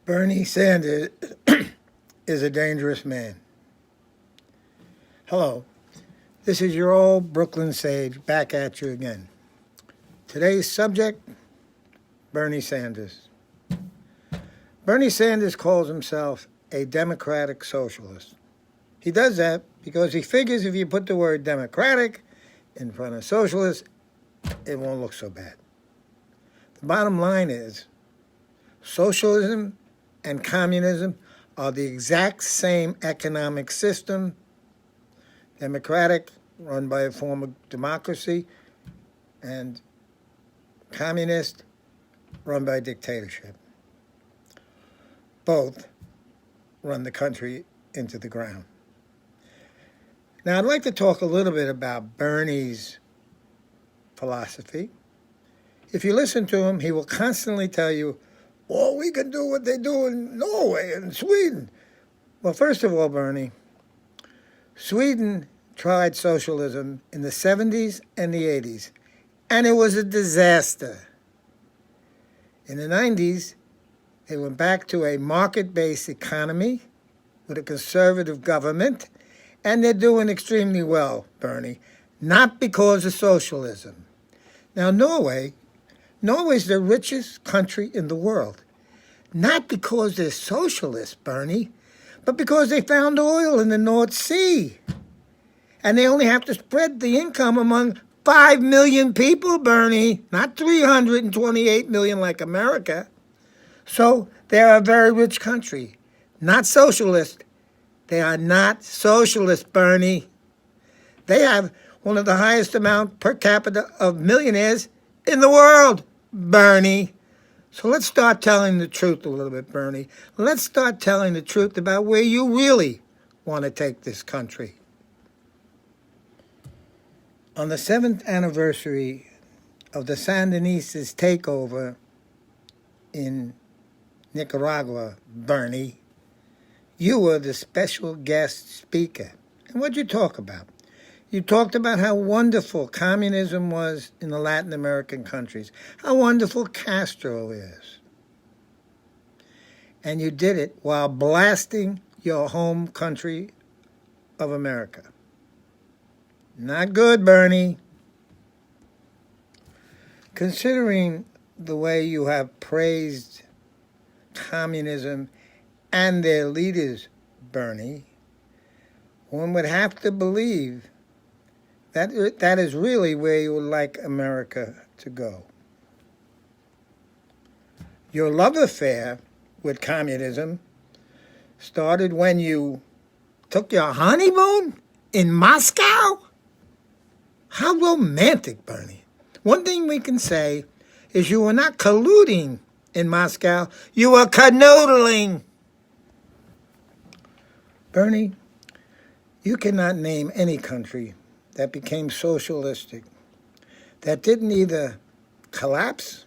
Bernie Sanders is a dangerous man. Hello, this is your old Brooklyn Sage back at you again. Today's subject, Bernie Sanders. Bernie Sanders calls himself a democratic socialist. He does that because he figures if you put the word democratic in front of socialist, it won't look so bad. The bottom line is, socialism and communism are the exact same economic system. Democratic, run by a form of democracy, and communist, run by dictatorship. Both run the country into the ground. Now, I'd like to talk a little bit about Bernie's philosophy. If you listen to him, he will constantly tell you, well, we can do what they do in Norway and Sweden. Well, first of all, Bernie, Sweden tried socialism in the 70s and the 80s, and it was a disaster. In the 90s, they went back to a market-based economy with a conservative government, and they're doing extremely well, Bernie, not because of socialism. Now, Norway's the richest country in the world, not because they're socialists, Bernie, but because they found oil in the North Sea. And they only have to spread the income among 5 million people, Bernie, not 328 million like America. So they're a very rich country, not socialist. They are not socialist, Bernie. They have one of the highest amount per capita of millionaires in the world, Bernie. So let's start telling the truth a little bit, Bernie. Let's start telling the truth about where you really want to take this country. On the 7th anniversary of the Sandinistas' takeover in Nicaragua, Bernie, you were the special guest speaker. And what'd you talk about? You talked about how wonderful communism was in the Latin American countries, how wonderful Castro is. And you did it while blasting your home country of America. Not good, Bernie. Considering the way you have praised communism and their leaders, Bernie, one would have to believe that that is really where you would like America to go. Your love affair with communism started when you took your honeymoon in Moscow? How romantic, Bernie. One thing we can say is you were not colluding in Moscow, you were canoodling. Bernie, you cannot name any country that became socialistic that didn't either collapse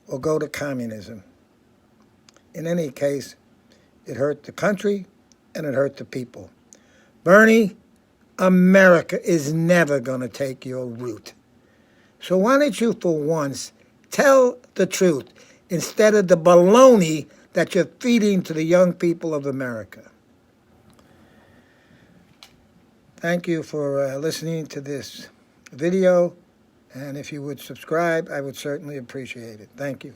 or go to communism. In any case, it hurt the country and it hurt the people. Bernie, America is never going to take your route. So why don't you, for once, tell the truth instead of the baloney that you're feeding to the young people of America? Thank you for listening to this video, and if you would subscribe, I would certainly appreciate it. Thank you.